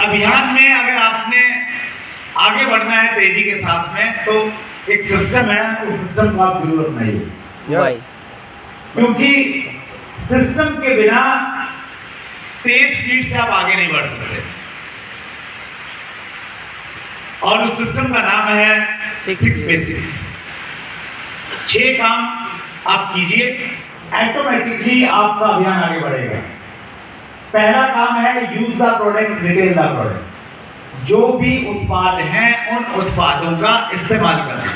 अभियान में अगर आपने आगे बढ़ना है तेजी के साथ में, तो एक सिस्टम है, उस सिस्टम को आप जरूर अपनाइए, क्योंकि सिस्टम के बिना तेज स्पीड से आप आगे नहीं बढ़ सकते। और उस सिस्टम का नाम है 6 बेसिक्स। 6 काम आप कीजिए, ऑटोमेटिकली आपका अभियान आगे बढ़ेगा। पहला काम है use the product, retail the product. जो भी उत्पाद हैं उन उत्पादों का इस्तेमाल करना,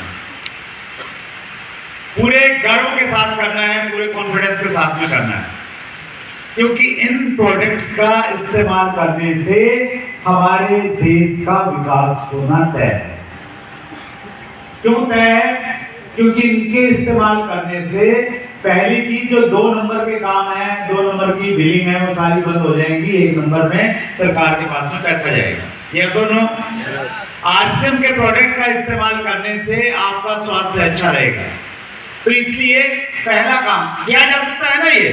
पूरे गर्व के साथ करना है, पूरे कॉन्फिडेंस के साथ में करना है, क्योंकि इन प्रोडक्ट्स का इस्तेमाल करने से हमारे देश का विकास होना तय है। क्यों तय है? क्योंकि इनके इस्तेमाल करने से पहली चीज जो 2 नंबर के काम है, 2 नंबर की बिलिंग है, वो सारी बंद हो जाएंगी। 1 नंबर में सरकार के पास में पैसा जाएगा। यस और नो? आरसीएम के प्रोडक्ट का इस्तेमाल करने से आपका स्वास्थ्य अच्छा रहेगा। तो इसलिए पहला काम किया जा सकता है ना, ये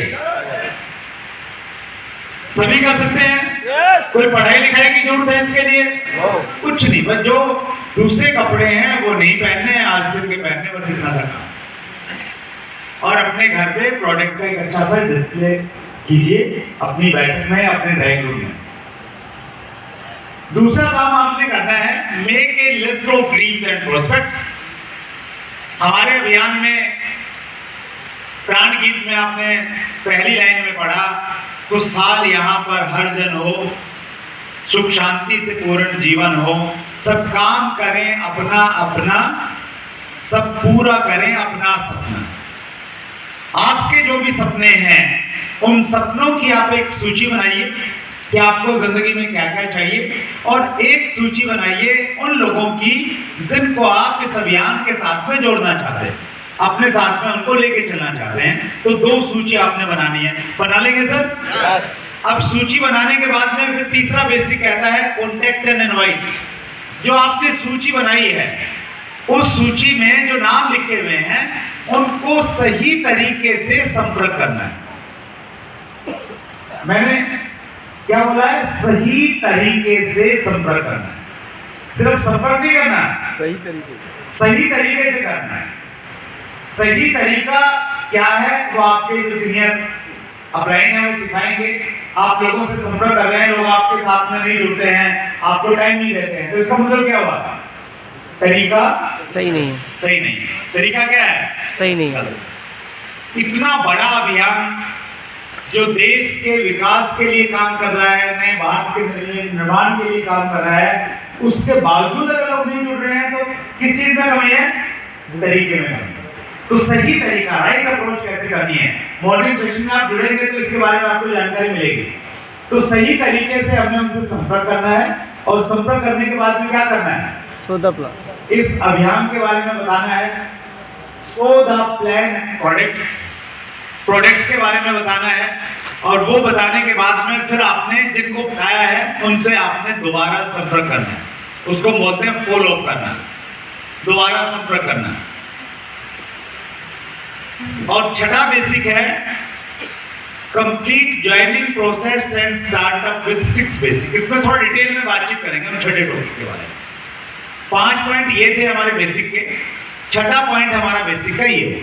सभी कर सकते हैं। कोई पढ़ाई लिखाई की जरूरत है इसके लिए? कुछ नहीं, बस जो दूसरे कपड़े हैं वो नहीं पहनने हैं, आरसीएम के पहनने, बस इतना सा काम। और अपने घर पे प्रोडक्ट का एक अच्छा सा डिस्प्ले कीजिए, अपनी बैठक में, अपने ड्राइंग रूम में। दूसरा काम आपने करना है, make a list of dreams and prospects. हमारे अभियान में प्राण गीत में आपने पहली लाइन में पढ़ा, खुशहाल यहाँ पर हर जन हो, सुख शांति से पूर्ण जीवन हो, सब काम करें अपना अपना, सब पूरा करें अपना सपना। आपके जो भी सपने हैं, उन सपनों की आप एक सूची बनाइए कि आपको जिंदगी में क्या क्या चाहिए, और एक सूची बनाइए उन लोगों की जिनको आप इस अभियान के साथ में जोड़ना चाहते हैं, अपने साथ में उनको लेके चलना चाहते हैं। तो 2 सूची आपने बनानी है। बना लेंगे सर? अब सूची बनाने के बाद में फिर तीसरा बेसिक कहता है कॉन्टेक्ट एंड इनवाइट। जो आपने सूची बनाई है, उस सूची में जो नाम लिखे हुए हैं उनको सही तरीके से संपर्क करना है। मैंने क्या बोला है? सही तरीके से संपर्क करना है। सिर्फ संपर्क नहीं करना, सही तरीके से करना है। सही तरीका क्या है वो आपके जो सीनियर अपलाइन है वो सिखाएंगे। आप लोगों से संपर्क कर रहे हैं, लोग आपके साथ में नहीं जुड़ते हैं, आपको टाइम नहीं देते हैं, तो इसका मतलब क्या हुआ? तरीका सही नहीं है। सही नहीं। तरीका क्या है? सही नहीं है। इतना बड़ा अभियान जो देश के विकास के लिए काम कर रहा है, नए भारत के निर्माण के लिए काम कर रहा है, उसके बावजूद अगर लोग नहीं जुड़ रहे हैं तो किस चीज में कमी है? तरीके में कमी। तो सही तरीका, राइट अप्रोच कैसे करनी है, मॉर्निंग सेशन में आप जुड़ेंगे तो इसके बारे में आपको जानकारी मिलेगी। तो सही तरीके से हमें उनसे संपर्क करना है, और संपर्क करने के बाद में क्या करना है? सो द प्लान, इस अभियान के बारे में बताना है। सो द प्लान प्रोडक्ट्स के बारे में बताना है, और वो बताने के बाद में फिर आपने जिनको बताया है उनसे आपने दोबारा संपर्क करना है। उसको बोलते हैं फॉलो अप करना, दोबारा संपर्क करना। और छठा बेसिक है complete joining process and startup with 6 basic. इसमें थोड़ा डिटेल में बातचीत करेंगे हम छठे टॉपिक के बारे में। 5 पॉइंट ये थे हमारे बेसिक के। छठा पॉइंट हमारा बेसिक का ये है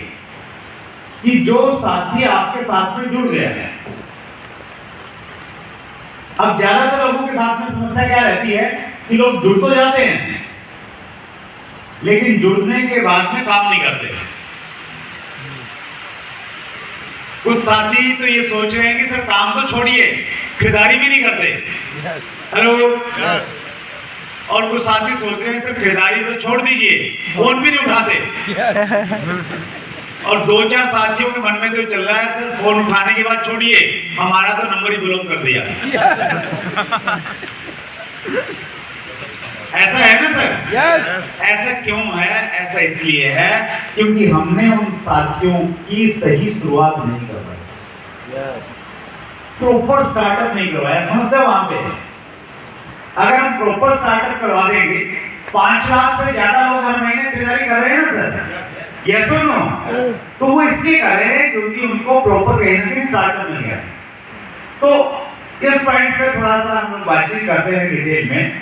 कि जो साथी आपके साथ में जुड़ गया है, अब ज्यादातर लोगों के साथ में समस्या क्या रहती है कि लोग जुड़ तो जाते हैं लेकिन जुड़ने के बाद में काम नहीं करते। कुछ साथी तो ये सोच रहे हैं कि सर काम तो छोड़िए, खरीदारी भी नहीं करते। हेलो। और कुछ साथी सोच रहे हैं सर खरीदारी तो छोड़ दीजिए, फोन भी नहीं उठाते। और 2-4 साथियों के मन में तो चल रहा है सर फोन उठाने के बाद छोड़िए, हमारा तो नंबर ही ब्लॉक कर दिया। ऐसा है ना सर? यस। ऐसा क्यों है? ऐसा इसलिए है क्योंकि हमने उन साथियों की सही शुरुआत नहीं करवाई, प्रॉपर स्टार्टअप नहीं करवाया। समस्या वहां पे है। अगर हम प्रॉपर स्टार्टअप करवा देंगे, 5 लाख से ज्यादा लोग हर महीने खरीदारी कर रहे हैं ना सर, यस और नो? तो वो इसलिए कर रहे हैं क्योंकि उनको प्रॉपर कहीं ना कहीं स्टार्टअप मिल गया। तो इस पॉइंट पे थोड़ा सा हम लोग बातचीत करते हैं डिटेल में।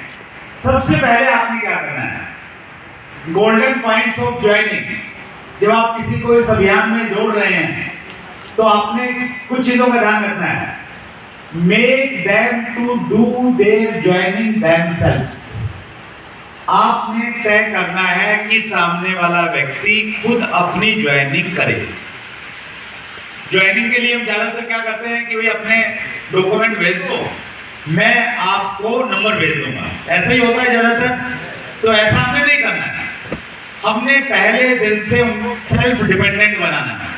सबसे पहले आपने क्या करना है, गोल्डन पॉइंट्स ऑफ ज्वाइनिंग। जब आप किसी को इस अभियान में जोड़ रहे हैं तो आपने कुछ चीजों का ध्यान रखना है। Make them to do their joining themselves. आपने तय करना है कि सामने वाला व्यक्ति खुद अपनी ज्वाइनिंग करे। ज्वाइनिंग के लिए हम ज्यादातर क्या करते हैं कि भाई अपने डॉक्यूमेंट भेज दो, मैं आपको नंबर भेज दूंगा, ऐसा ही होता है ज्यादातर। तो ऐसा हमने नहीं करना है, हमने पहले दिन से उनको सेल्फ डिपेंडेंट बनाना है।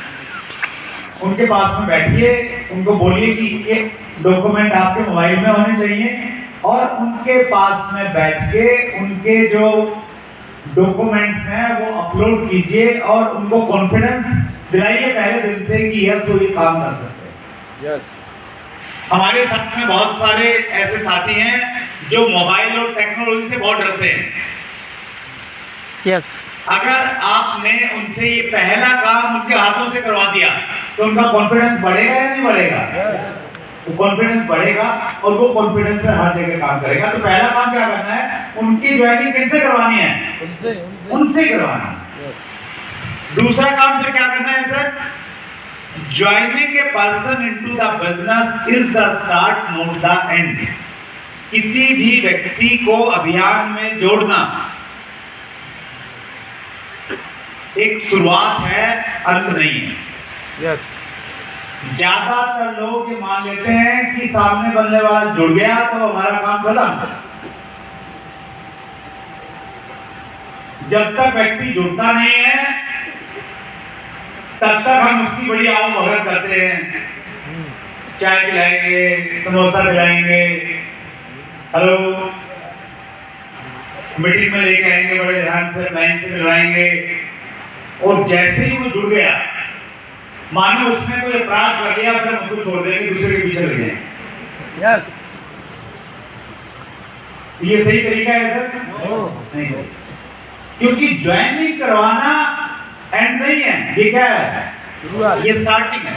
उनके पास में बैठिए, उनको बोलिए कि ये डॉक्यूमेंट आपके मोबाइल में होने चाहिए और उनके पास में बैठ के उनके जो डॉक्यूमेंट्स हैं वो अपलोड कीजिए और उनको कॉन्फिडेंस दिलाइए पहले दिन से कि यस वो ये काम कर सकते हैं। यस। हमारे साथ में बहुत सारे ऐसे साथी हैं जो मोबाइल और टेक्नोलॉजी से बहुत डरते हैं। यस। अगर आपने उनसे ये पहला काम उनके हाथों से करवा दिया तो उनका कॉन्फिडेंस बढ़ेगा या नहीं बढ़ेगा? वो कॉन्फिडेंस बढ़ेगा और वो कॉन्फिडेंस से हर जगह काम करेगा। तो पहला काम क्या करना है, उनकी ज्वाइनिंग किनसे करवानी है? उनसे करवाना है। दूसरा काम फिर क्या करना है sir, joining a person into the business is the start not the end. किसी भी व्यक्ति को अभियान में जोड़ना एक शुरुआत है, अंत नहीं है। यस। ज्यादातर लोग ये मान लेते हैं कि सामने बनने वाला जुड़ गया तो हमारा काम खत्म। जब तक व्यक्ति जुड़ता नहीं है तब तक हम उसकी बड़ी आओ भगत करते हैं, चाय पिलाएंगे, समोसा पिलाएंगे, हेलो मीटिंग में लेके आएंगे, बड़े ध्यान से लाइन से मिलवाएंगे। और जैसे ही वो जुड़ गया, मानो उसने कोई अपराध कर लिया, फिर उसको छोड़ देंगे, दूसरे के पीछे लग जाएंगे। यस। ये सही तरीका है सर? नहीं, क्योंकि ज्वाइनिंग करवाना एंड नहीं है, ये क्या है? ये स्टार्टिंग है।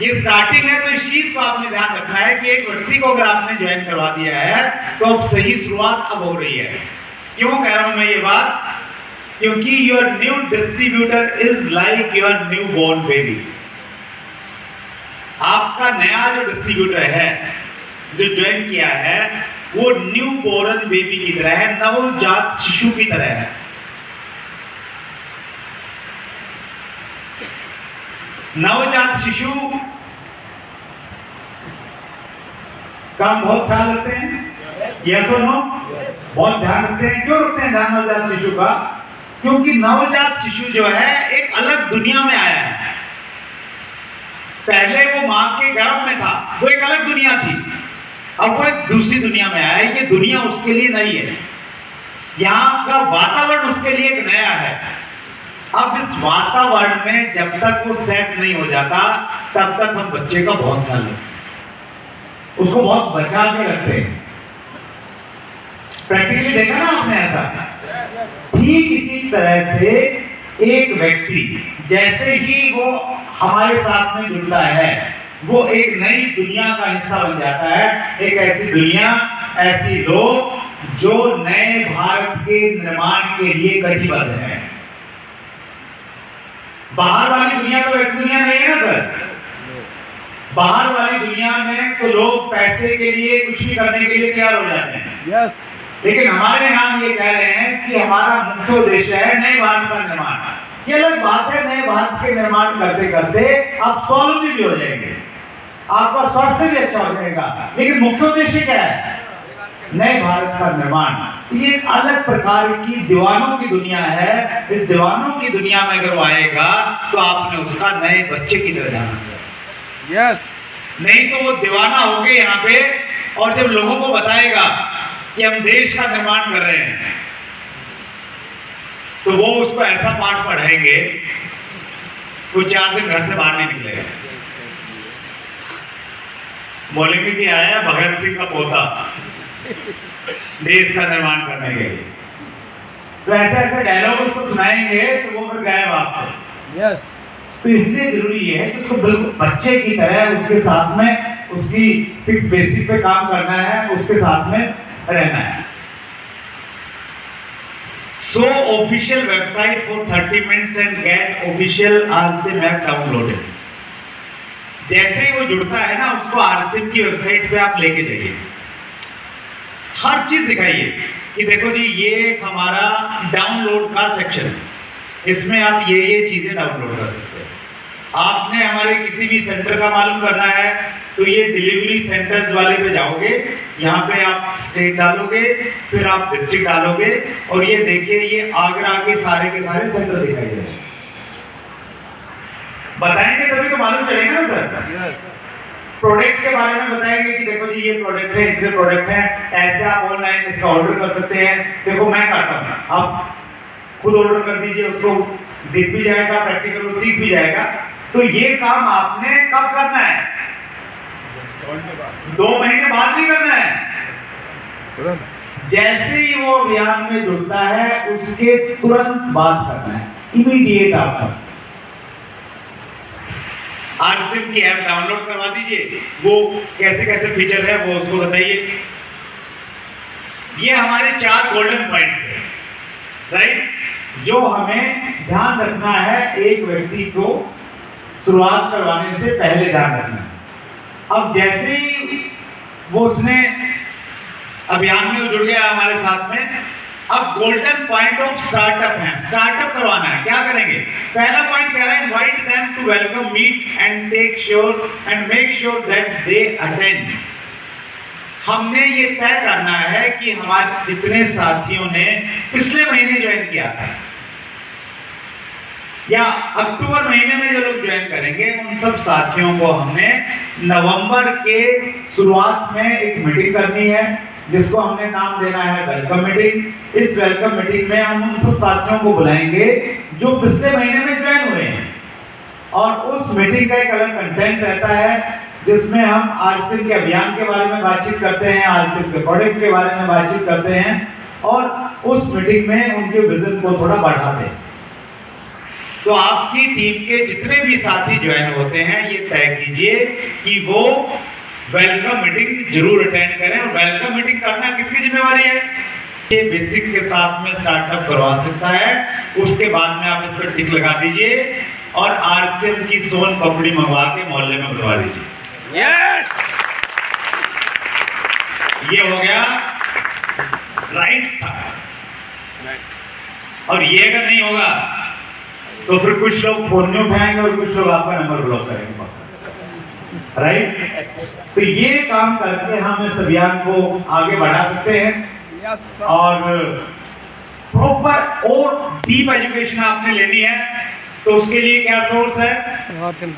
ये स्टार्टिंग है। तो इस चीज को आपने ध्यान रखना है कि एक व्यक्ति को अगर आपने ज्वाइन करवा दिया है तो अब सही शुरुआत अब हो रही है। क्यों कह रहा हूं मैं ये बात? क्योंकि your new distributor is like your new born baby. आपका नया जो डिस्ट्रीब्यूटर है जो ज्वाइन किया है वो न्यू बोर्न बेबी की तरह है, नवजात शिशु की तरह है। नवजात शिशु का हम बहुत ख्याल रखते हैं, यस और नो? बहुत ध्यान रखते हैं। क्यों रखते हैं ध्यान नवजात शिशु का? क्योंकि नवजात शिशु जो है एक अलग दुनिया में आया है। पहले वो मां के गर्भ में था, वो एक अलग दुनिया थी, अब वो एक दूसरी दुनिया में आया है। ये दुनिया उसके लिए नई है, यहाँ का वातावरण उसके लिए एक नया है। अब इस वातावरण में जब तक वो सेट नहीं हो जाता तब तक हम बच्चे का बहुत ख्याल रखते हैं, उसको बहुत बचा के रखते हैं। प्रैक्टिकली देखा ना आपने ऐसा? ठीक इसी तरह से एक व्यक्ति जैसे ही वो हमारे साथ में जुड़ता है वो एक नई दुनिया का हिस्सा बन जाता है। एक ऐसी दुनिया, ऐसी लोग जो नए भारत के निर्माण के लिए कटिबद्ध है। बाहर वाली दुनिया तो ऐसी दुनिया नहीं है ना सर। बाहर वाली दुनिया में तो लोग पैसे के लिए कुछ भी करने के लिए तैयार हो जाते हैं। यस। लेकिन हमारे यहाँ हम ये कह रहे हैं कि हमारा मुख्य उद्देश्य है नए भारत का निर्माण। ये अलग बात है, नए भारत के निर्माण करते करते आप स्वावलंबी भी हो जाएंगे, आपका स्वास्थ्य भी अच्छा हो जाएगा, लेकिन मुख्य उद्देश्य क्या है? नए भारत का निर्माण। ये एक अलग प्रकार की दीवानों की दुनिया है। इस दीवानों की दुनिया में अगर वो आएगा तो आपने उसका नए बच्चे की तरह जाना है। यस। नहीं तो वो दीवाना हो गए यहाँ पे, और जब लोगों को बताएगा कि हम देश का निर्माण कर रहे हैं तो वो उसको ऐसा पाठ पढ़ाएंगे वो 4 दिन घर से बाहर नहीं निकलेगा। बोलेंगे कि आया भगत सिंह का पोता देश का निर्माण करने के लिए। तो ऐसे ऐसे डायलॉग उसको सुनाएंगे तो वो फिर गायब आपसे। यस। तो इसलिए जरूरी है कि उसको बिल्कुल बच्चे की तरह उसके साथ में उसकी 6 बेसिक पे काम करना है, उसके साथ में रहना है। So official website for 30 minutes and get official RSIM app downloaded। जैसे ही वो जुड़ता है ना, उसको RSIM की वेबसाइट पे आप लेके जाइए, हर चीज दिखाइए कि देखो जी ये एक हमारा डाउनलोड का सेक्शन है, इसमें आप ये चीजें डाउनलोड कर सकते हैं। आपने हमारे किसी भी सेंटर का मालूम करना है तो ये डिलीवरी सेंटर्स वाले पे जाओगे, यहाँ पे आप स्टेट डालोगे, फिर आप डिस्ट्रिक्ट डालोगे, और ये देखिए ये आगरा के सारे सेंटर दिखाई दे रहे हैं। बताएंगे तभी तो मालूम चलेगा ना सर। प्रोडक्ट के बारे में बताएंगे कि देखो जी ये प्रोडक्ट है, इतने प्रोडक्ट है, ऐसे आप ऑनलाइन इसका ऑर्डर कर सकते हैं। देखो मैं करता हूँ, आप खुद ऑर्डर कर दीजिए, उसको दिख भी जाएगा, प्रैक्टिकल वो सीख भी जाएगा। तो ये काम आपने कब करना है? 2 महीने बाद नहीं करना है, जैसे ही वो अभियान में जुड़ता है उसके तुरंत बाद करना है, इमीडिएट आपका। RSIM की ऐप डाउनलोड करवा दीजिए, वो कैसे कैसे फीचर है वो उसको बताइए। ये हमारे 4 गोल्डन पॉइंट है, राइट, जो हमें ध्यान रखना है एक व्यक्ति को शुरुआत करवाने से पहले ध्यान रखना है। अब जैसे ही वो उसने अभियान में जुड़ गया हमारे साथ में, अब गोल्डन पॉइंट ऑफ स्टार्टअप है, स्टार्टअप करवाना है। क्या करेंगे? पहला पॉइंट कह रहा है invite them to welcome meet and take sure and make sure that they attend. हमने ये तय करना है कि हमारे जितने साथियों ने पिछले महीने ज्वाइन किया था या अक्टूबर महीने में जो लोग ज्वाइन करेंगे, उन सब साथियों को हमने नवंबर के शुरुआत में एक मीटिंग करनी है, जिसको हमने नाम देना है वेलकम मीटिंग। इस वेलकम मीटिंग में हम उन सब साथियों को बुलाएंगे जो पिछले महीने में ज्वाइन हुए हैं, और उस मीटिंग का एक अलग कंटेंट रहता है जिसमें हम RSIM के अभियान के बारे में बातचीत करते हैं, RSIM के प्रोडक्ट के बारे में बातचीत करते हैं, और उस मीटिंग में उनके विजन को थोड़ा बढ़ाते हैं। तो आपकी टीम के जितने भी साथी ज्वाइन होते हैं, ये तय कीजिए कि वो वेलकम मीटिंग जरूर अटेंड करें। और वेलकम मीटिंग करना किसकी जिम्मेवारी है? ये बेसिक के साथ में स्टार्टअप करवा सकता है, उसके बाद में आप इस पर टिक लगा दीजिए और RSIM की सोन पपड़ी मंगवा के मोहल्ले में बुलवा दीजिए। यस, ये हो गया राइट था। और ये अगर नहीं होगा तो फिर कुछ लोग फोन नहीं उठाएंगे और कुछ लोग आपका नंबर ब्लॉक करेंगे, राइट। तो ये काम करके हम इस अभियान को आगे बढ़ा सकते हैं। और प्रॉपर और डीप एजुकेशन आपने लेनी है, तो उसके लिए क्या सोर्स है? RSIM